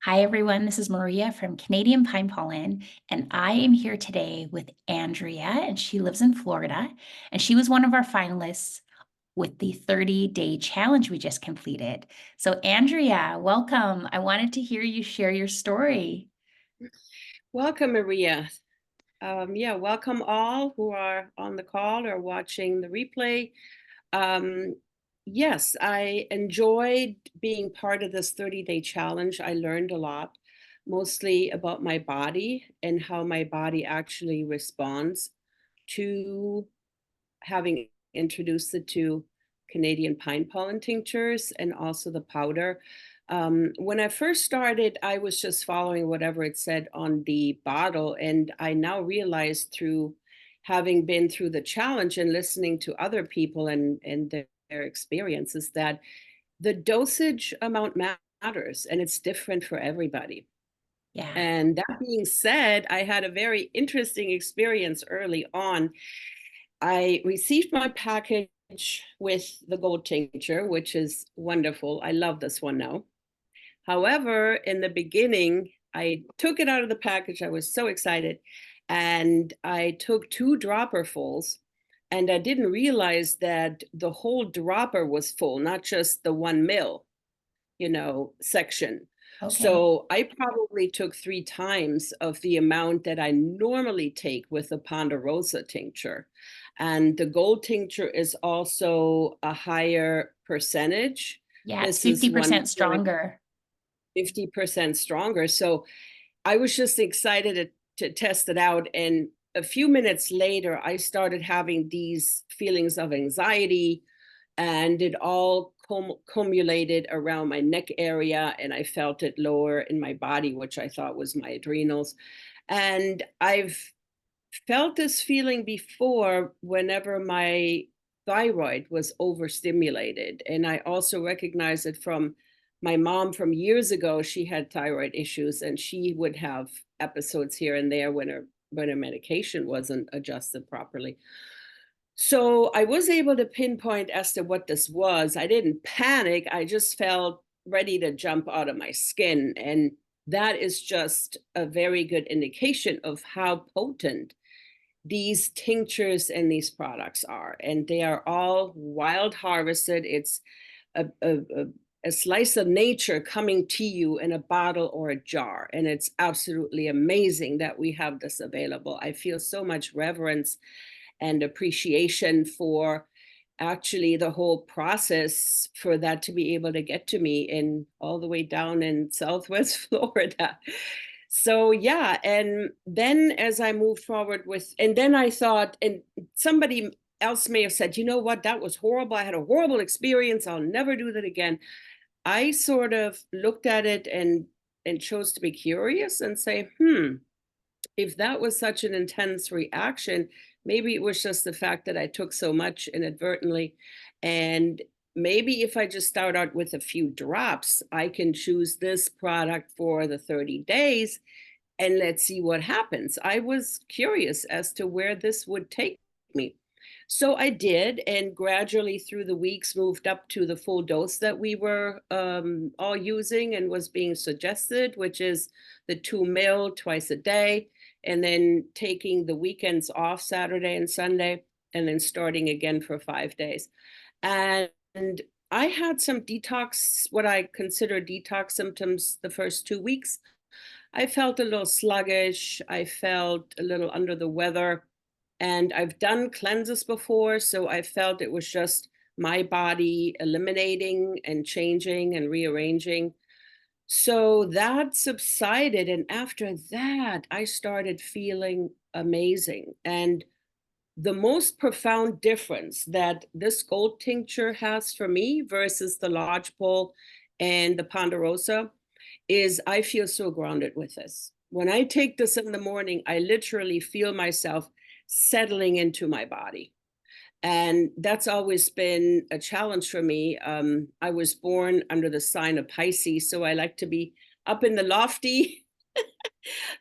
Hi, everyone. This is Maria from Canadian Pine Pollen, and I am here today with Andrea, and she lives in Florida. And she was one of our finalists with the 30-day challenge we just completed. So, Andrea, welcome. I wanted to hear you share your story. Welcome, Maria. Welcome all who are on the call or watching the replay. Um, yes, I enjoyed being part of this 30-day challenge. I learned a lot, mostly about my body and how my body actually responds to having introduced it to Canadian pine pollen tinctures and also the powder. When I first started, I was just following whatever it said on the bottle. And I now realize through having been through the challenge and listening to other people and their experiences that the dosage amount matters and it's different for everybody. Yeah. And that being said, I had a very interesting experience early on. I received my package with the gold tincture, which is wonderful. I love this one now. However, in the beginning, I took it out of the package. I was so excited. And I took two dropperfuls, and I didn't realize that the whole dropper was full, not just the 1 ml, section. Okay. So I probably took 3 times of the amount that I normally take with the Ponderosa tincture. And the gold tincture is also a higher percentage. Yeah, it's This is 50% stronger. 50% stronger. So I was just excited to test it out. And a few minutes later, I started having these feelings of anxiety, and it all cumulated around my neck area, and I felt it lower in my body, which I thought was my adrenals. And I've felt this feeling before whenever my thyroid was overstimulated. And I also recognize it from my mom from years ago. She had thyroid issues, and she would have episodes here and there when her medication wasn't adjusted properly. So I was able to pinpoint as to what this was. I didn't panic. I just felt ready to jump out of my skin. And that is just a very good indication of how potent these tinctures and these products are. And they are all wild harvested. It's a slice of nature coming to you in a bottle or a jar. And it's absolutely amazing that we have this available. I feel so much reverence and appreciation for actually the whole process for that to be able to get to me in all the way down in Southwest Florida. So yeah, and then as I moved forward with, and then I thought, and somebody else may have said, you know what, that was horrible. I had a horrible experience. I'll never do that again. I sort of looked at it and chose to be curious and say, if that was such an intense reaction, maybe it was just the fact that I took so much inadvertently. And maybe if I just start out with a few drops, I can choose this product for the 30 days and let's see what happens. I was curious as to where this would take me. So I did, and gradually through the weeks moved up to the full dose that we were all using and was being suggested, which is the 2 ml twice a day, and then taking the weekends off, Saturday and Sunday, and then starting again for 5 days. And I had some detox, what I consider detox symptoms the first 2 weeks. I felt a little sluggish. I felt a little under the weather. And I've done cleanses before, so I felt it was just my body eliminating and changing and rearranging. So that subsided. And after that, I started feeling amazing. And the most profound difference that this gold tincture has for me versus the lodgepole and the ponderosa is I feel so grounded with this. When I take this in the morning, I literally feel myself settling into my body. And that's always been a challenge for me. I was born under the sign of Pisces, so I like to be up in the lofty.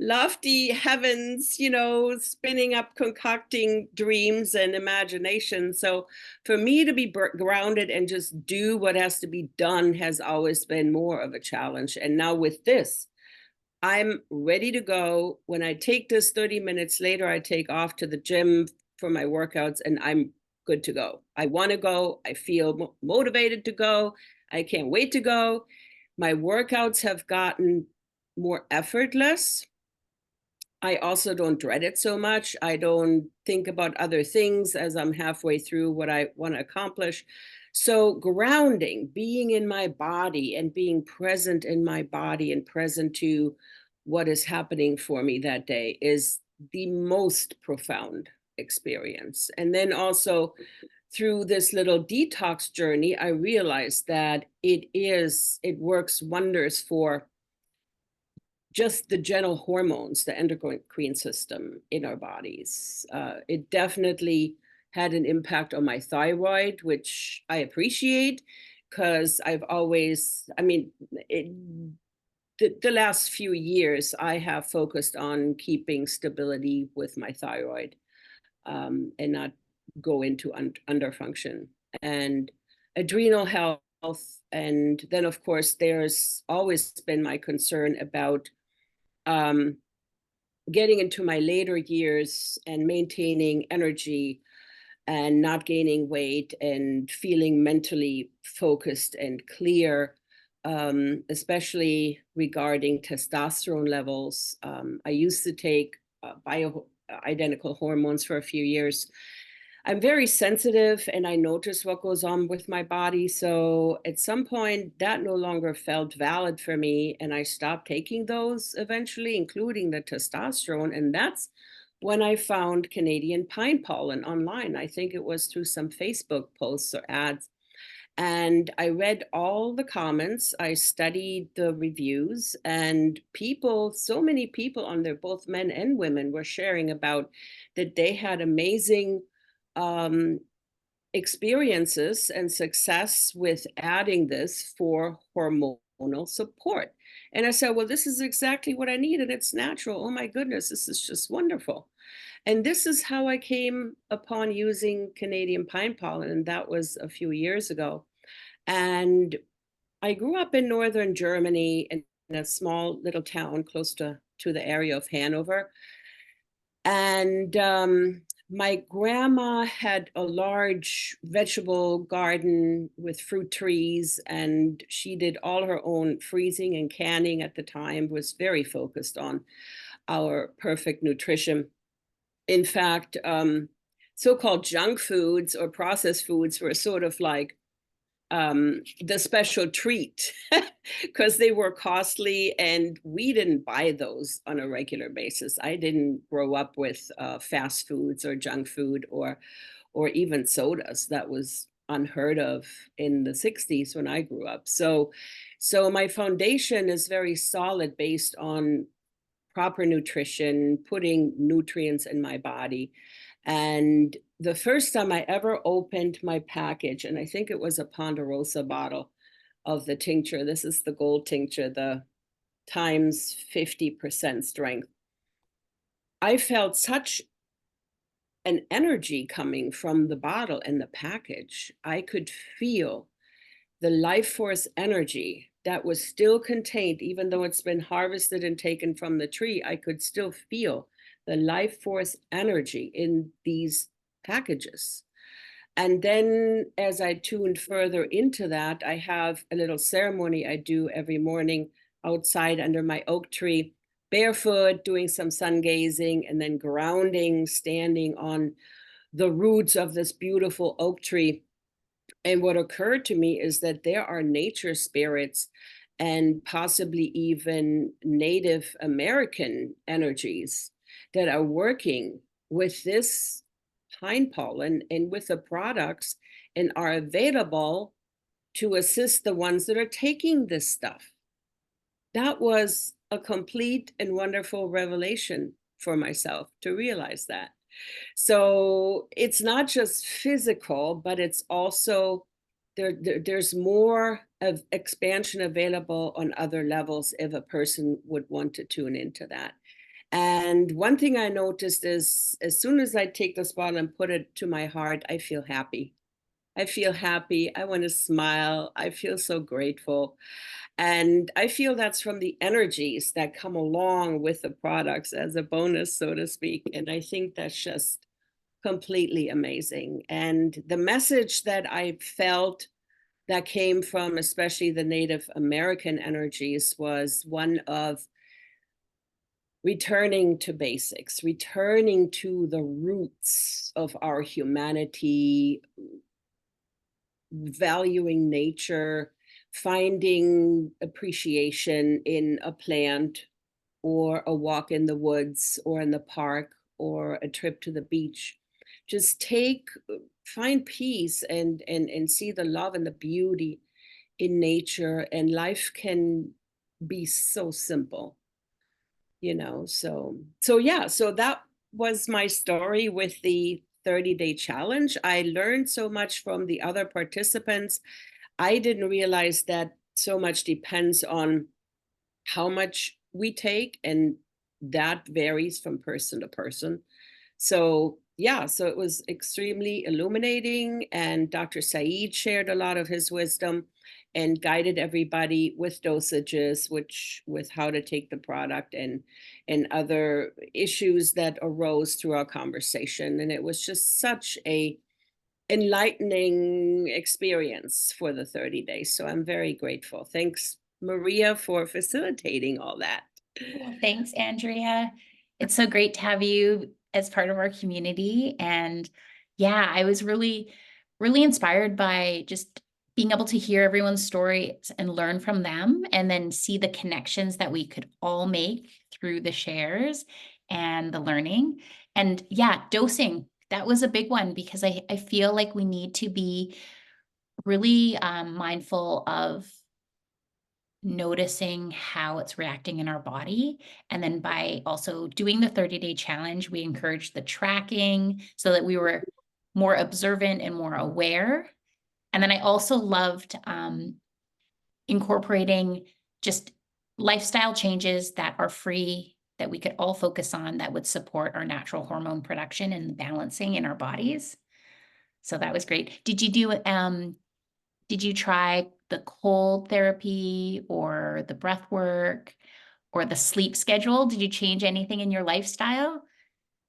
lofty heavens, spinning up, concocting dreams and imagination. So for me to be grounded and just do what has to be done has always been more of a challenge. And now with this, I'm ready to go. When I take this 30 minutes later, I take off to the gym for my workouts and I'm good to go. I want to go. I feel motivated to go. I can't wait to go. My workouts have gotten more effortless. I also don't dread it so much. I don't think about other things as I'm halfway through what I want to accomplish. So, grounding, being in my body and being present in my body and present to what is happening for me that day is the most profound experience. And then also through this little detox journey, I realized that it works wonders for just the general hormones, the endocrine system in our bodies. It definitely had an impact on my thyroid, which I appreciate because I've always, I mean, the last few years, I have focused on keeping stability with my thyroid and not go into underfunction and adrenal health. And then, of course, there's always been my concern about um, getting into my later years and maintaining energy and not gaining weight and feeling mentally focused and clear, especially regarding testosterone levels. I used to take bioidentical hormones for a few years. I'm very sensitive and I notice what goes on with my body. So at some point, that no longer felt valid for me. And I stopped taking those eventually, including the testosterone. And that's when I found Canadian pine pollen online. I think it was through some Facebook posts or ads. And I read all the comments, I studied the reviews, and people, so many people on there, both men and women, were sharing about that they had amazing um, experiences and success with adding this for hormonal support. And I said, well, this is exactly what I need, and it's natural. Oh my goodness, this is just wonderful. And this is how I came upon using Canadian pine pollen, and that was a few years ago. And I grew up in northern Germany in a small little town close to the area of Hanover. And my grandma had a large vegetable garden with fruit trees, and she did all her own freezing and canning at the time, was very focused on our perfect nutrition. In fact, so-called junk foods or processed foods were sort of like the special treat because they were costly and we didn't buy those on a regular basis. I didn't grow up with fast foods or junk food or even sodas. That was unheard of in the 60s when I grew up. So my foundation is very solid based on proper nutrition, putting nutrients in my body. And the first time I ever opened my package, and I think it was a Ponderosa bottle of the tincture, this is the gold tincture, the times 50% strength. I felt such an energy coming from the bottle and the package. I could feel the life force energy that was still contained, even though it's been harvested and taken from the tree. I could still feel the life force energy in these packages. And then as I tuned further into that, I have a little ceremony I do every morning outside under my oak tree, barefoot, doing some sun gazing, and then grounding, standing on the roots of this beautiful oak tree. And what occurred to me is that there are nature spirits and possibly even Native American energies that are working with this pine pollen and with the products and are available to assist the ones that are taking this stuff. That was a complete and wonderful revelation for myself to realize that. So it's not just physical, but it's also there's more of expansion available on other levels if a person would want to tune into that. And one thing I noticed is as soon as I take this bottle and put it to my heart, I feel happy. I feel happy. I want to smile. I feel so grateful. And I feel that's from the energies that come along with the products as a bonus, so to speak. And I think that's just completely amazing. And the message that I felt that came from especially the Native American energies was one of returning to basics, returning to the roots of our humanity, valuing nature, finding appreciation in a plant or a walk in the woods or in the park or a trip to the beach. Just find peace and see the love and the beauty in nature, and life can be so simple, so yeah, so that was my story with the 30-day challenge. I learned so much from the other participants. I didn't realize that so much depends on how much we take, and that varies from person to person. So, yeah, so it was extremely illuminating, and Dr. Saeed shared a lot of his wisdom and guided everybody with dosages, which with how to take the product and other issues that arose through our conversation. And it was just such a enlightening experience for the 30 days. So I'm very grateful. Thanks, Maria, for facilitating all that. Well, thanks, Andrea. It's so great to have you as part of our community. And yeah, I was really, really inspired by just being able to hear everyone's stories and learn from them, and then see the connections that we could all make through the shares and the learning. And yeah, dosing, that was a big one, because I feel like we need to be really mindful of noticing how it's reacting in our body. And then by also doing the 30-day challenge, we encouraged the tracking so that we were more observant and more aware. And then I also loved incorporating just lifestyle changes that are free, that we could all focus on, that would support our natural hormone production and balancing in our bodies. So that was great. Did you try the cold therapy or the breath work or the sleep schedule? Did you change anything in your lifestyle?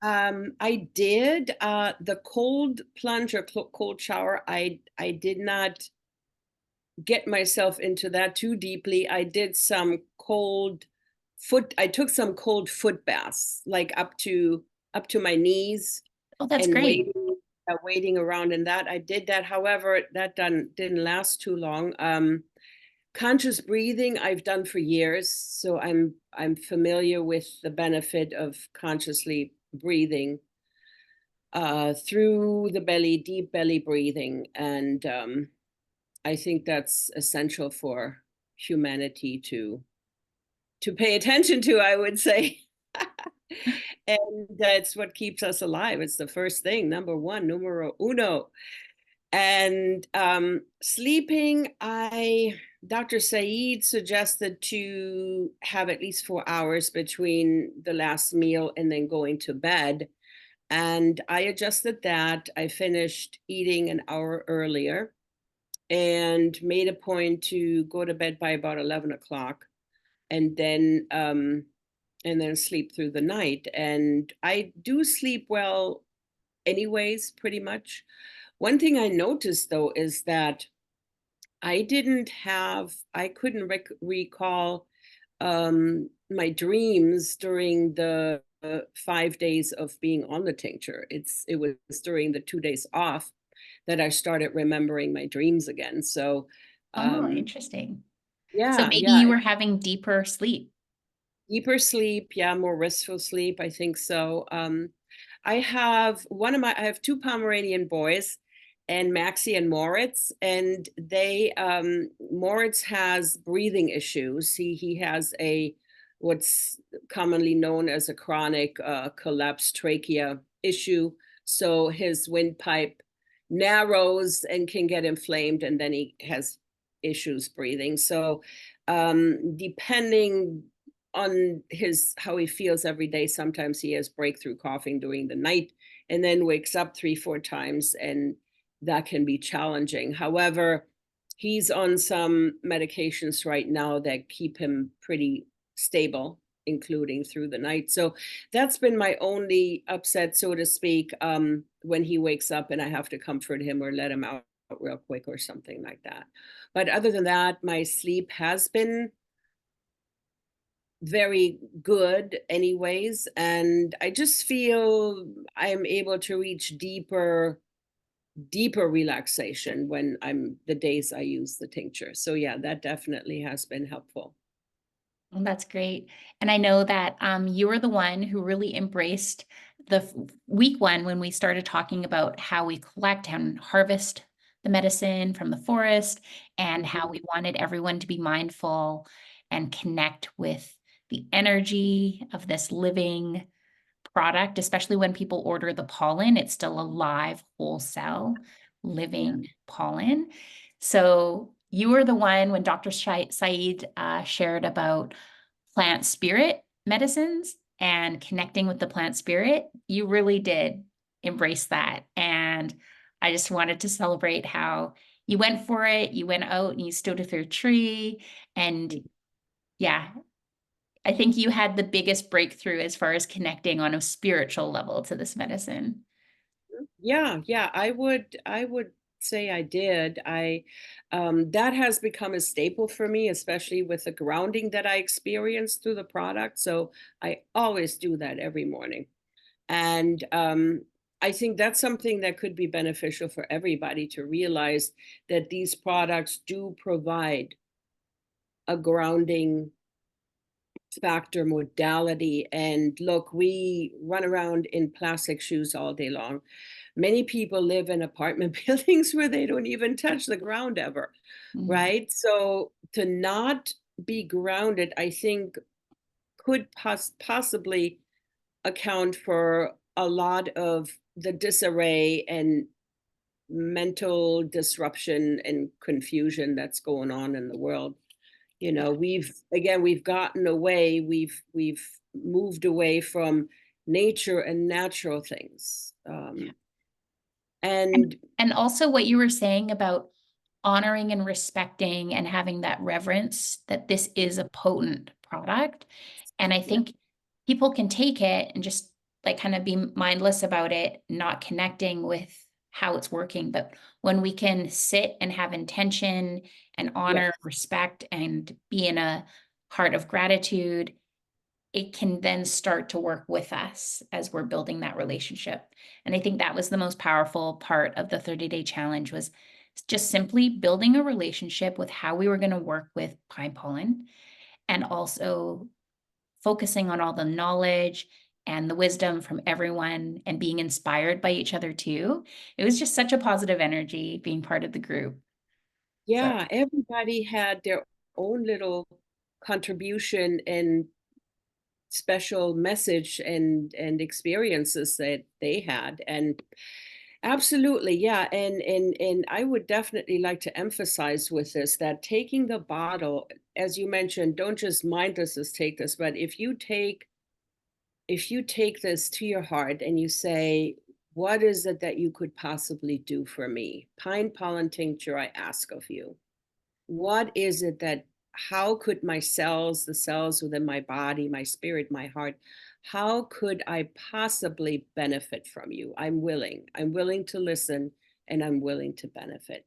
I did the cold plunge or cold shower. I did not get myself into that too deeply. I did some cold foot. I took some cold foot baths, like up to my knees, Oh, that's and great. waiting around in that. I did that. However, that didn't last too long. Conscious breathing I've done for years, so I'm familiar with the benefit of consciously breathing through the belly, deep belly breathing, and I think that's essential for humanity to pay attention to, I would say. And that's what keeps us alive. It's the first thing, number one, numero uno. And sleeping, Dr. Saeed suggested to have at least 4 hours between the last meal and then going to bed. And I adjusted that. I finished eating an hour earlier and made a point to go to bed by about 11 o'clock, and then sleep through the night. And I do sleep well anyways, pretty much. One thing I noticed though is that I couldn't recall my dreams during the 5 days of being on the tincture. It was during the 2 days off that I started remembering my dreams again. So, Oh, um, interesting. So yeah, maybe yeah, you were having deeper sleep. deeper sleep, yeah, more restful sleep. I think so. I have two Pomeranian boys, and Maxie and Moritz, and Moritz has breathing issues. He has a what's commonly known as a chronic collapsed trachea issue. So his windpipe narrows and can get inflamed, and then he has issues breathing. So depending on his how he feels every day, sometimes he has breakthrough coughing during the night and then wakes up 3 4 times, and that can be challenging. However, he's on some medications right now that keep him pretty stable, including through the night. So that's been my only upset, so to speak, when he wakes up and I have to comfort him or let him out real quick or something like that. But other than that, my sleep has been very good anyways, and I just feel I'm able to reach deeper relaxation when I'm the days I use the tincture. So yeah, that definitely has been helpful. Well, that's great. And I know that you were the one who really embraced week one when we started talking about how we collect and harvest the medicine from the forest and how Mhm. we wanted everyone to be mindful and connect with the energy of this living product, especially when people order the pollen. It's still a live, whole cell, Yeah. living pollen. So you were the one when Dr. Saeed shared about plant spirit medicines and connecting with the plant spirit. You really did embrace that. And I just wanted to celebrate how you went for it. You went out and you stood with your tree. And yeah, I think you had the biggest breakthrough as far as connecting on a spiritual level to this medicine. Yeah, yeah, I would say I did. I That has become a staple for me, especially with the grounding that I experience through the product. So I always do that every morning. And I think that's something that could be beneficial for everybody to realize that these products do provide a grounding factor modality. And look, we run around in plastic shoes all day long. Many people live in apartment buildings where they don't even touch the ground ever, Mm, right? So to not be grounded, I think could possibly account for a lot of the disarray and mental disruption and confusion that's going on in the world. You know, we've gotten away, we've moved away from nature and natural things. yeah. And And and also what you were saying about honoring and respecting and having that reverence that this is a potent product. And I yeah, think people can take it and just like kind of be mindless about it, not connecting with how it's working. But when we can sit and have intention and yeah, honor, respect, and be in a heart of gratitude, it can then start to work with us as we're building that relationship. And I think that was the most powerful part of the 30-day challenge was just simply building a relationship with how we were going to work with pine pollen and also focusing on all the knowledge and the wisdom from everyone and being inspired by each other too. It was just such a positive energy being part of the group. So, yeah. Everybody had their own little contribution and special message and experiences that they had. And absolutely, yeah. And I would definitely like to emphasize with this that taking the bottle, as you mentioned, don't just mindlessly take this, but if you take this to your heart and you say, what is it that you could possibly do for me? Pine pollen tincture, I ask of you. What is it that, how could my cells, the cells within my body, my spirit, my heart, how could I possibly benefit from you? I'm willing. I'm willing to listen and I'm willing to benefit.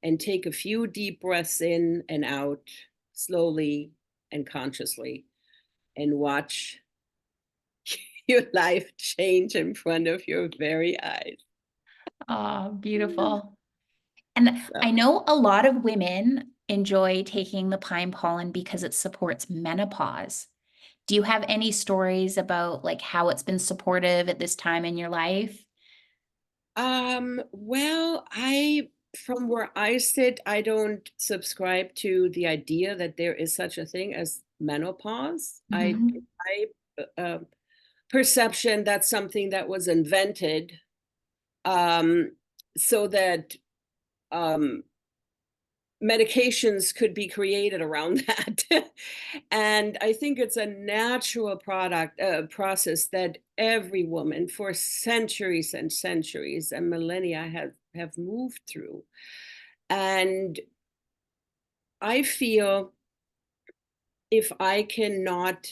And take a few deep breaths in and out, slowly and consciously, and watch your life change in front of your very eyes. beautiful. And So, I know a lot of women enjoy taking the pine pollen because it supports menopause. Do you have any stories about like how it's been supportive at this time in your life? well, from where I sit, I don't subscribe to the idea that there is such a thing as menopause. Mhm. I perception that's something that was invented, um, so that um, medications could be created around that. And I think it's a natural process that every woman for centuries and centuries and millennia have moved through. And I feel if I cannot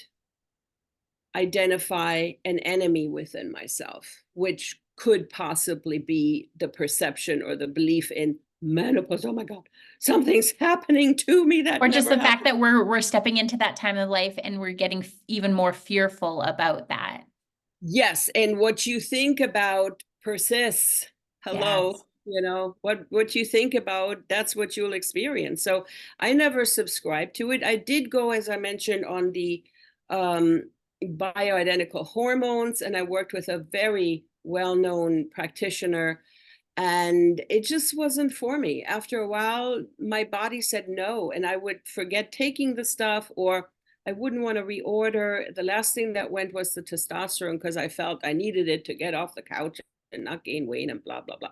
identify an enemy within myself, which could possibly be the perception or the belief in menopause. Oh my God, something's happening to me that Or just never the fact happened. that we're stepping into that time of life and we're getting even more fearful about that. Yes, and what you think about persists. Hello, Yes. what you think about, that's what you'll experience. So I never subscribed to it. I did go, as I mentioned, on the um, bioidentical hormones, and I worked with a very well-known practitioner, and it just wasn't for me. After a while, my body said no, and I would forget taking the stuff, or I wouldn't want to reorder. The last thing that went was the testosterone because I felt I needed it to get off the couch and not gain weight and blah blah blah.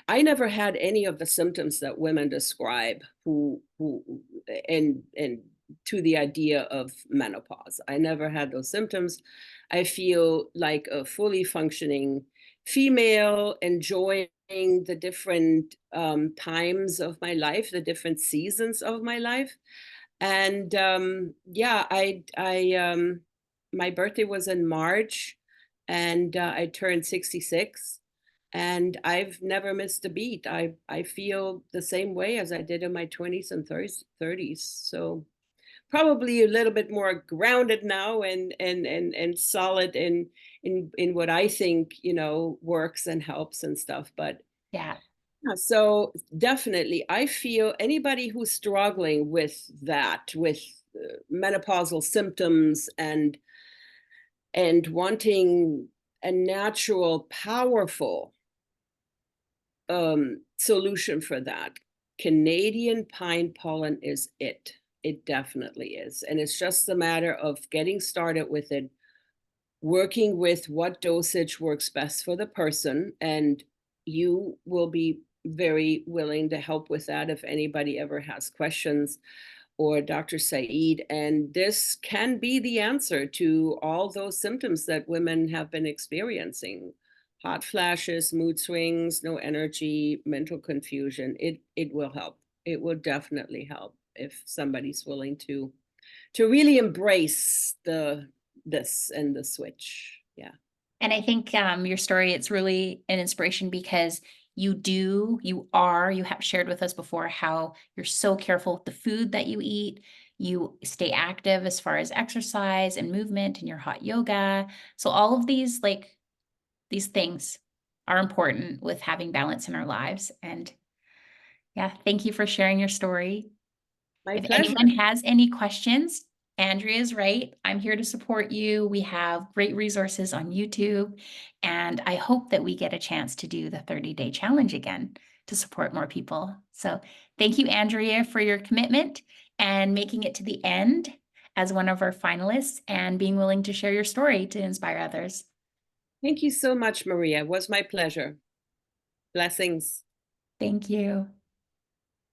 I never had any of the symptoms that women describe who and to the idea of menopause. I never had those symptoms. I feel like a fully functioning female, enjoying the different times of my life, the different seasons of my life. And yeah, my birthday was in March, and I turned 66, and I've never missed a beat. I feel the same way as I did in my 20s and 30s. So probably a little bit more grounded now and solid in what I think, works and helps and stuff. But Yeah. yeah, so definitely, I feel anybody who's struggling with that, with menopausal symptoms and wanting a natural, powerful solution for that, Canadian pine pollen is it. It definitely is, and it's just a matter of getting started with it, working with what dosage works best for the person, and you will be very willing to help with that if anybody ever has questions, or Dr. Saeed. And this can be the answer to all those symptoms that women have been experiencing: hot flashes, mood swings, no energy, mental confusion. It will help. It will definitely help if somebody's willing to really embrace this and the switch. Yeah. And I think your story, it's really an inspiration because you have shared with us before how you're so careful with the food that you eat. You stay active as far as exercise and movement and your hot yoga. So all of these things are important with having balance in our lives. And yeah, thank you for sharing your story. My If pleasure. anyone has any questions, Andrea is right. I'm here to support you. We have great resources on YouTube, and I hope that we get a chance to do the 30-day challenge again to support more people. So thank you, Andrea, for your commitment and making it to the end as one of our finalists and being willing to share your story to inspire others. Thank you so much, Maria. It was my pleasure. Blessings. Thank you.